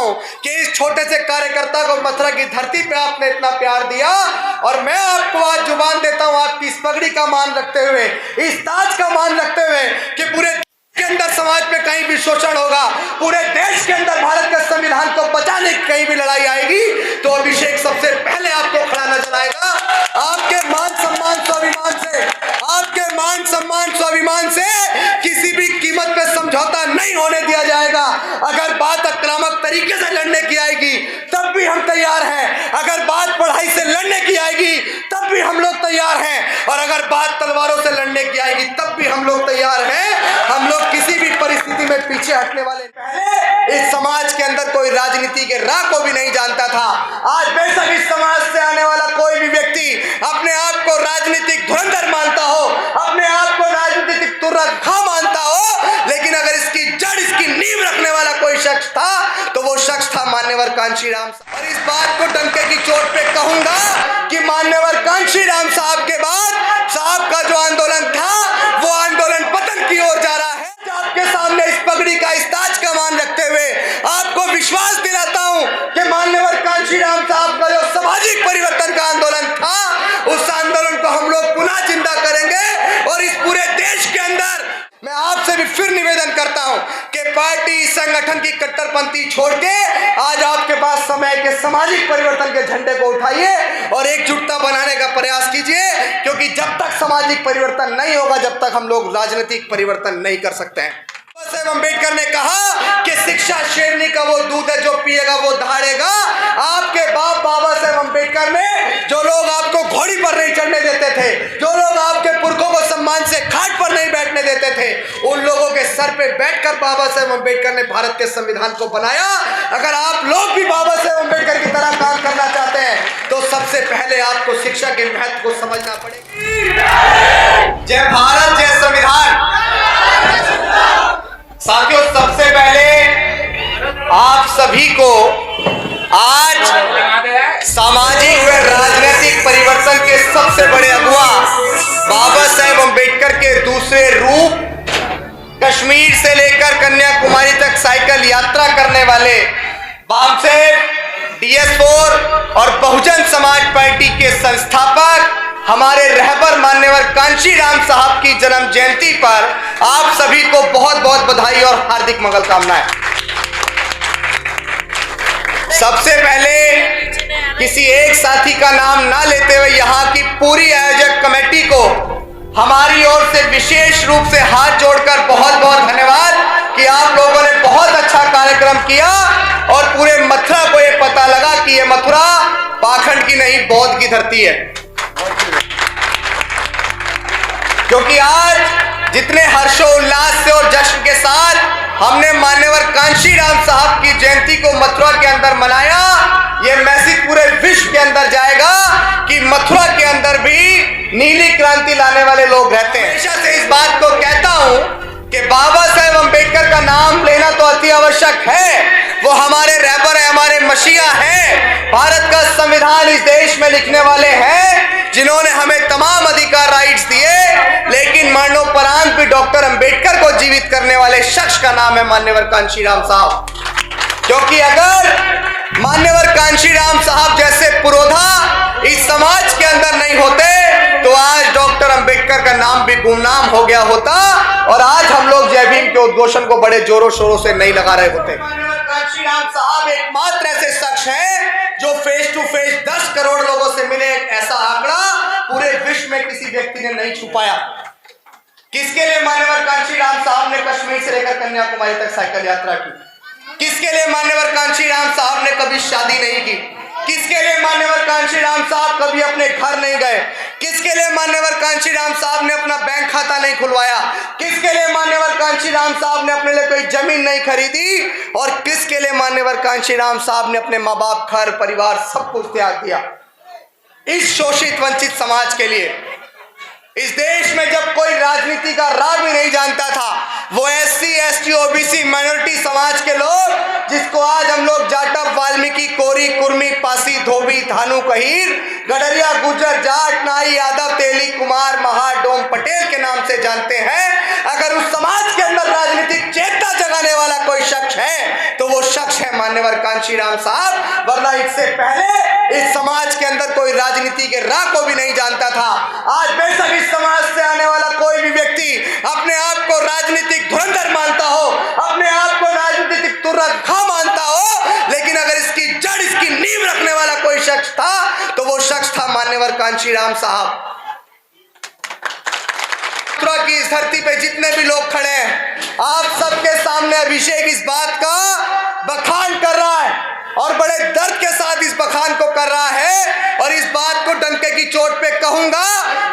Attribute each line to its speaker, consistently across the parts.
Speaker 1: हूं कि इस छोटे से कार्यकर्ता को मथुरा की धरती पे आपने इतना प्यार दिया, और मैं आपको आज जुबान देता हूं आपकी इस पगड़ी का मान रखते हुए, इस ताज का मान रखते हुए कि पूरे के अंदर समाज पे कहीं भी शोषण होगा, पूरे देश के अंदर भारत के संविधान को बचाने की कहीं भी लड़ाई आएगी, तो अभिषेक सबसे पहले आपको खड़ा नजर आएगा। आपके मान सम्मान स्वाभिमान से, आपके मान सम्मान स्वाभिमान से किसी भी कीमत पे समझौता नहीं होने दिया जाएगा। अगर बात आक्रामक तरीके से लड़ने की आएगी तब भी हम तैयार हैं, अगर बात पढ़ाई से लड़ने की आएगी तब भी हम लोग तैयार हैं, और अगर बात तलवारों से लड़ने की आएगी तब भी हम लोग तैयार हैं। हम लोग किसी भी परिस्थिति में पीछे हटने वाले। पहले इस समाज के अंदर कोई राजनीति के राह को भी नहीं जानता था। आज बेशक इस समाज से आने वाला कोई भी व्यक्ति अपने आप को राजनीतिक धुरंधर मानता हो, अपने आप को राजनीतिक तुर्रखा मानता हो, लेकिन अगर इसकी जड़, इसकी नींव रखने वाला कोई शख्स था तो वो शख्स था मान्यवर कांशीराम साहब। और इस बात को डंके की चोट पे कहूंगा कि मान्यवर कांशीराम साहब के बाद साहब का जो आंदोलन था वो आंदोलन पतन की ओर जा रहा है। आपके सामने इस पगड़ी का, इस ताज का मान रखते हुए आपको विश्वास दिलाता हूं कि मान्यवर कांशीराम साहब का जो सामाजिक परिवर्तन का आंदोलन था, उस आंदोलन को हम लोग पुनः जिंदा करेंगे। और इस पूरे देश के अंदर मैं आपसे भी फिर निवेदन करता हूं कि पार्टी संगठन की कट्टरपंथी छोड़ के आज आपके पास समय के सामाजिक परिवर्तन के झंडे को उठाइए और एकजुटता बनाने का प्रयास कीजिए, क्योंकि जब तक सामाजिक परिवर्तन नहीं होगा तब तक हम लोग राजनीतिक परिवर्तन नहीं कर सकते हैं। बाबा साहेब अम्बेडकर ने कहा कि शिक्षा शेरनी का वो दूध है जो पिएगा वो दहाड़ेगा। आपके बाप बाबा साहेब अम्बेडकर ने, जो लोग आपको घोड़ी पर नहीं चढ़ने देते थे, जो लोग आपके पुरखों को सम्मान से खाट पर नहीं बैठने देते थे, उन लोगों के सर पे बैठकर बाबा साहेब अम्बेडकर ने भारत के संविधान को बनाया। अगर आप लोग भी बाबा साहेब अम्बेडकर की तरह काम करना चाहते हैं तो सबसे पहले आपको शिक्षा के महत्व को समझना पड़ेगा। जय भारत, जय संविधान। साथियों, सबसे पहले आप सभी को आज सामाजिक व राजनीतिक परिवर्तन के सबसे बड़े अगुआ बाबा साहेब अम्बेडकर के दूसरे रूप, कश्मीर से लेकर कन्याकुमारी तक साइकिल यात्रा करने वाले बामसेब, DS4 और बहुजन समाज पार्टी के संस्थापक हमारे रहबर मान्यवर कांशीराम साहब की जन्म जयंती पर आप सभी को बहुत बहुत बधाई और हार्दिक मंगल कामनाएं। सबसे पहले किसी एक साथी का नाम ना लेते हुए यहाँ की पूरी आयोजक कमेटी को हमारी ओर से विशेष रूप से हाथ जोड़कर बहुत बहुत धन्यवाद कि आप लोगों ने बहुत अच्छा कार्यक्रम किया और पूरे मथुरा को ये पता लगा कि ये मथुरा पाखंड की नहीं, बौद्ध की धरती है। क्योंकि आज जितने हर्षोल्लास से और जश्न के साथ हमने मान्यवर कांशीराम साहब की जयंती को मथुरा के अंदर मनाया, ये मैसेज पूरे विश्व के अंदर जाएगा कि मथुरा के अंदर भी नीली क्रांति लाने वाले लोग रहते हैं। हमेशा से इस बात को कहता हूं कि बाबा साहेब अम्बेडकर का नाम लेना तो अति आवश्यक है। वो हमारे रहबर है, हमारे मसीहा हैं, भारत का संविधान इस देश में लिखने वाले हैं, जिन्होंने हमें तमाम अधिकार राइट्स दिए, लेकिन मरणोपरांत भी डॉक्टर अम्बेडकर को जीवित करने वाले शख्स का नाम है मान्यवर कांशीराम साहब। क्योंकि अगर मान्यवर कांशीराम साहब जैसे पुरोधा इस समाज के अंदर नहीं होते तो आज डॉक्टर अम्बेडकर का नाम भी गुमनाम हो गया होता और आज हम लोग जय भीम के उद्घोषण को बड़े जोरों शोरों से नहीं लगा रहे होते। मान्यवर कांशीराम साहब एकमात्र ऐसे शख्स हैं जो फेस टू फेस 10 करोड़ लोगों से मिले। एक ऐसा आंकड़ा पूरे विश्व में किसी व्यक्ति ने नहीं छुपाया। किसके लिए मान्यवर कांशीराम साहब ने कश्मीर से लेकर कन्याकुमारी तक साइकिल यात्रा की? किसके लिए मान्यवर कांशीराम साहब ने कभी शादी नहीं की? किसके लिए मान्यवर कांशीराम साहब कभी अपने घर नहीं गए? किसके लिए मान्यवर कांशीराम साहब ने अपना बैंक खाता नहीं खुलवाया? किसके लिए मान्यवर कांशीराम साहब ने अपने लिए कोई जमीन नहीं खरीदी? और किसके लिए मान्यवर कांशीराम साहब ने अपने माँ बाप, घर, परिवार सब कुछ त्याग दिया इस शोषित वंचित समाज के लिए? इस देश में जब कोई राजनीति का राह भी नहीं जानता था, वो SC, ST, OBC माइनॉरिटी समाज के लोग जिसको आज हम लोग जाटव वाल्मीकि कोरी कुर्मी पासी धोबी धानु कहीर गडरिया गुजर जाट नाई यादव तेली कुमार महार डोम पटेल के नाम से जानते हैं। अगर उस समाज के अंदर राजनीतिक चेतना जगाने वाला कोई शख्स है तो वो शख्स है मान्यवर कांशीराम साहब, वरना इससे पहले इस समाज के अंदर कोई राजनीति के राह को भी नहीं जानता था। आज बेशक इस समाज से आने वाला कोई भी व्यक्ति अपने आप को राजनीतिक धुरंधर मानता हो, अपने आप को राजनीतिक तुर्रखा मानता हो, लेकिन अगर इसकी जड़ इसकी नींव रखने वाला कोई शख्स था तो वो शख्स था मान्यवर कांशीराम साहब। मथुरा की इस धरती पे जितने भी लोग खड़े हैं, आप सबके सामने अभिषेक इस बात का बखान कर रहा है और बड़े दर्द के साथ इस बखान को कर रहा है, और इस बात को डंके की चोट पे कहूंगा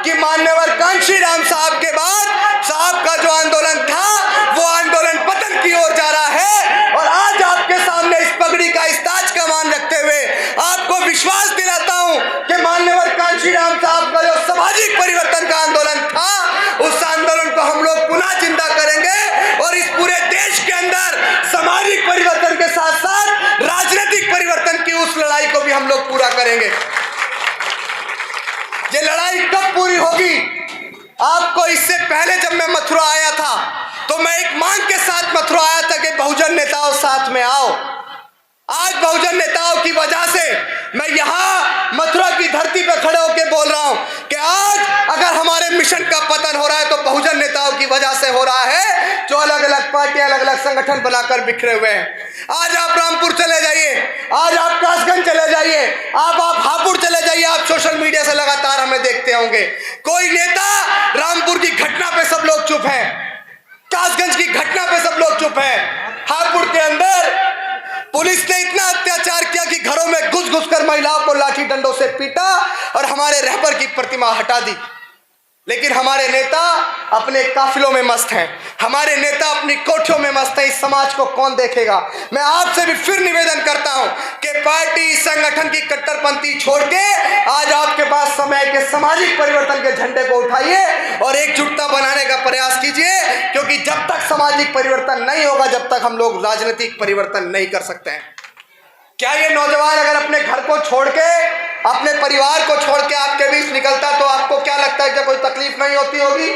Speaker 1: कि मान्यवर कांशीराम साहब के बाद साहब का जो आंदोलन था वो आंदोलन पतन की ओर जा रहा है। और आज आपके सामने इस पगड़ी का इस ताज का मान रखते हुए आपको विश्वास दिलाता हूं कि मान्यवर कांशीराम साहब का जो सामाजिक परिवर्तन का आंदोलन था उस आंदोलन को हम लोग पुनः जिंदा करेंगे और इस पूरे देश के अंदर सामाजिक परिवर्तन के साथ साथ राजनीतिक परिवर्तन की उस लड़ाई को भी हम लोग पूरा करेंगे। ये लड़ाई कब पूरी होगी? आपको इससे पहले जब मैं मथुरा आया था तो मैं एक मांग के साथ मथुरा आया था कि बहुजन नेताओं साथ में आओ। आज बहुजन नेताओं की वजह से मैं यहाँ मथुरा की धरती पर खड़े होकर बोल रहा हूँ कि आज अगर हमारे मिशन का पतन हो रहा है तो बहुजन नेताओं की वजह से हो रहा है, जो अलग अलग पार्टी अलग अलग संगठन बनाकर बिखरे हुए हैं। आज आप रामपुर चले जाइए, आज आप कासगंज चले जाइए, आप हापुड़ चले जाइए, आप सोशल मीडिया से लगातार हमें देखते होंगे। कोई नेता रामपुर की घटना पे सब लोग चुप हैं, कासगंज की घटना पे सब लोग चुप हैं, हापुड़ के अंदर पुलिस ने इतना अत्याचार किया कि घरों में घुस घुस कर महिलाओं को लाठी डंडों से पीटा और हमारे रहबर की प्रतिमा हटा दी। लेकिन हमारे नेता अपने काफिलों में मस्त हैं, हमारे नेता अपनी कोठियों में मस्त हैं। इस समाज को कौन देखेगा? मैं आपसे भी फिर निवेदन करता हूं कि पार्टी संगठन की कट्टरपंथी छोड़ के आज आपके पास समय के सामाजिक परिवर्तन के झंडे को उठाइए और एकजुटता बनाने का प्रयास कीजिए, क्योंकि जब तक सामाजिक परिवर्तन नहीं होगा जब तक हम लोग राजनीतिक परिवर्तन नहीं कर सकते हैं। क्या ये नौजवान अगर अपने घर को छोड़ के अपने परिवार को छोड़ के आपके बीच निकलता तो आपको क्या लगता है कि कोई तकलीफ नहीं होती होगी?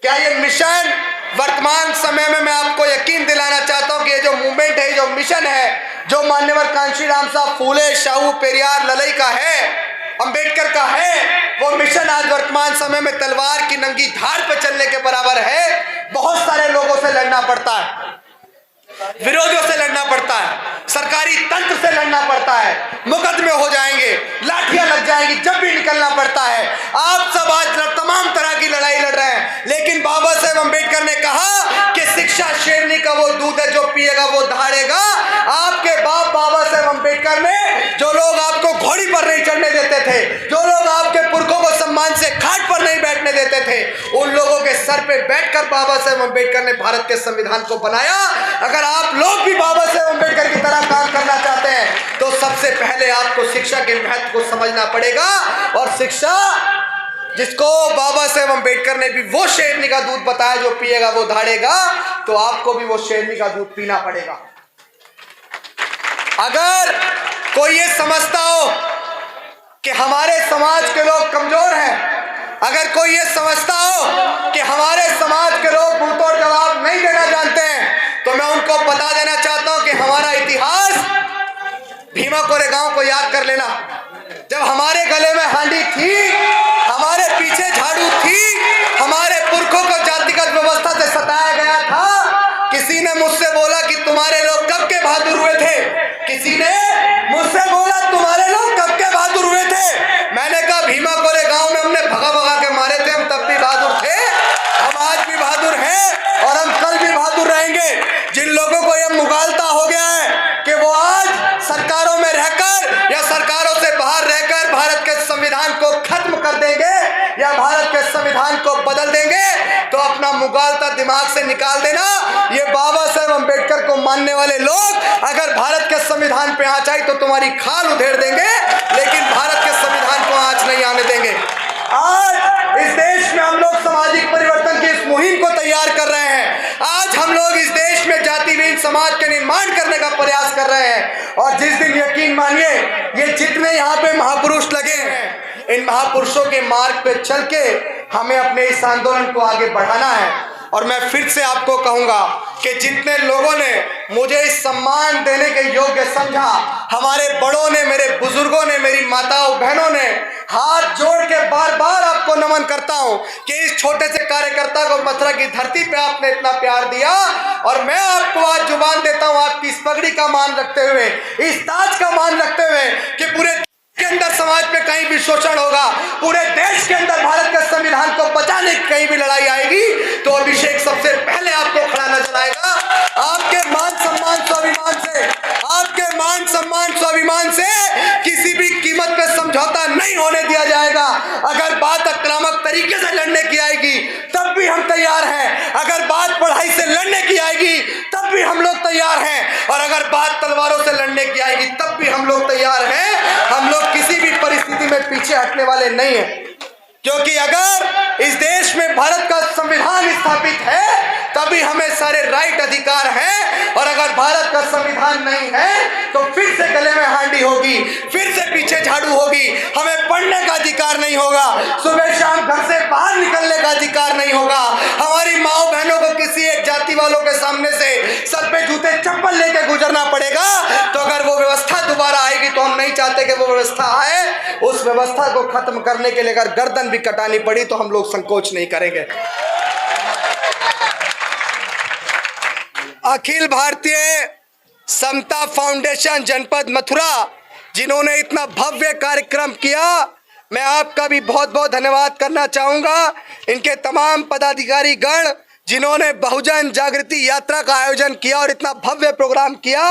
Speaker 1: क्या ये मिशन वर्तमान समय में मैं आपको यकीन दिलाना चाहता हूं कि ये जो मूवमेंट है, जो मिशन है, जो मान्यवर कांशीराम साहब फूले शाहू पेरियार ललई का है, अंबेडकर का है, वो मिशन आज वर्तमान समय में तलवार की नंगी धार पर चलने के बराबर है। बहुत सारे लोगों से लड़ना पड़ता है, विरोधियों से लड़ना पड़ता है, सरकारी तंत्र से लड़ना पड़ता है, मुकदमे हो जाएंगे, लाठियां लग जाएंगी, जब भी निकलना पड़ता है। आप सब आज तमाम तरह की लड़ाई लड़ रहे हैं, लेकिन बाबा साहेब अम्बेडकर ने कहा कि शिक्षा शेरनी का वो दूध है जो पिएगा वो दहाड़ेगा। आपके बाप बाबा साहेब अम्बेडकर ने जो लोग आपको घोड़ी पर नहीं चढ़ने देते थे, जो लोग आपके पुरखों को सम्मान से खाट पर नहीं बैठने देते थे, उन लोगों के सर पे बैठकर बाबा साहेब अम्बेडकर ने भारत के संविधान को बनाया। अगर आप लोग भी बाबा साहेब अम्बेडकर की तरह काम करना चाहते हैं तो सबसे पहले आपको शिक्षा के महत्व को समझना पड़ेगा, और शिक्षा जिसको बाबा साहेब अम्बेडकर ने भी वो शेरनी का दूध बताया जो पिएगा वो दहाड़ेगा, तो आपको भी वो शेरनी का दूध पीना पड़ेगा। अगर कोई ये समझता हो कि हमारे समाज के लोग कमजोर हैं, अगर कोई ये समझता हो कि हमारे समाज के लोग मुंहतोड़ जवाब नहीं देना जानते हैं, तो मैं उनको बता देना चाहता हूं कि हमारा इतिहास भीमा कोरेगांव को याद कर लेना। जब हमारे गले में हांडी थी, हमारे पीछे झाड़ू थी, हमारे पुरखों को जातिगत व्यवस्था से सताया गया था, किसी ने मुझसे बोला कि तुम्हारे लोग कब के बहादुर हुए थे, किसी ने मुझसे बोला तुम्हारे लोग कब के बहादुर हुए थे। मैंने कहा भीमा कोरेगांव में हमने भगा भगा के मारे थे, हम तब भी बहादुर थे, हम आज भी बहादुर हैं और हम कल भी बहादुर रहेंगे। जिन लोगों को यह मुगालता हो गया है कि वो आज सरकारों में रहकर या सरकारों से बाहर रहकर भारत के संविधान को खत्म कर देंगे या भारत के संविधान को बदल देंगे, तो अपना मुगालता दिमाग से निकाल देना। ये बाबा साहेब अम्बेडकर को मानने वाले लोग अगर भारत के संविधान पे आंच आई तो तुम्हारी खाल उधेड़ देंगे, लेकिन भारत के संविधान को आंच नहीं आने देंगे। आज इस देश में हम लोग सामाजिक परिवर्तन की इस मुहिम को तैयार कर रहे हैं। आज हम लोग इस देश में जातिहीन समाज के निर्माण करने का प्रयास कर रहे हैं, और जिस दिन यकीन मानिए ये जितने यहाँ पे महापुरुष लगे हैं, इन महापुरुषों के मार्ग पे चल के हमें अपने इस आंदोलन को आगे बढ़ाना है। और मैं फिर से आपको कहूंगा कि जितने लोगों ने मुझे इस सम्मान देने के योग्य समझा, हमारे बड़ों ने, मेरे बुजुर्गों ने, मेरी माताओं बहनों ने, हाथ जोड़ के बार बार आपको नमन करता हूं कि इस छोटे से कार्यकर्ता को मथुरा की धरती पे आपने इतना प्यार दिया। और मैं आपको आज जुबान देता हूं, आपकी इस पगड़ी का मान रखते हुए, इस ताज का मान रखते हुए कि पूरे के अंदर समाज पे कहीं भी शोषण होगा, पूरे देश के अंदर भारत के संविधान को बचाने की कहीं भी लड़ाई आएगी, तो अभिषेक सबसे पहले आपको खड़ा नजर आएगा। आपके मान सम्मान स्वाभिमान से, आपके मान सम्मान स्वाभिमान से किसी भी कीमत पे समझौता नहीं होने दिया जाएगा। अगर बात आक्रामक तरीके से लड़ने की आएगी तब भी हम तैयार हैं, अगर बात पढ़ाई से लड़ने की आएगी तब भी हम लोग तैयार हैं, और अगर बात तलवारों से लड़ने की आएगी तब भी हम लोग तैयार हैं। हम लोग किसी भी परिस्थिति में पीछे हटने वाले नहीं हैं, क्योंकि अगर इस देश में भारत का संविधान स्थापित है तभी हमें सारे राइट अधिकार हैं, और अगर भारत का संविधान नहीं है तो फिर से गले में हांडी होगी, फिर से पीछे झाड़ू होगी, हमें पढ़ने का अधिकार नहीं होगा, सुबह शाम घर से बाहर निकलने का अधिकार नहीं होगा, हमारी माओ बहनों को किसी एक जाति वालों के सामने से सर पे जूते चप्पल लेके गुजरना पड़ेगा। तो अगर वो व्यवस्था दोबारा आएगी तो हम नहीं चाहते कि वो व्यवस्था आए। उस व्यवस्था को खत्म करने के लिए अगर गर्दन भी कटानी पड़ी तो हम लोग संकोच नहीं करेंगे। अखिल भारतीय समता फाउंडेशन जनपद मथुरा, जिन्होंने इतना भव्य कार्यक्रम किया, मैं आपका भी बहुत बहुत धन्यवाद करना चाहूंगा। इनके तमाम पदाधिकारी गण जिन्होंने बहुजन जागृति यात्रा का आयोजन किया और इतना भव्य प्रोग्राम किया,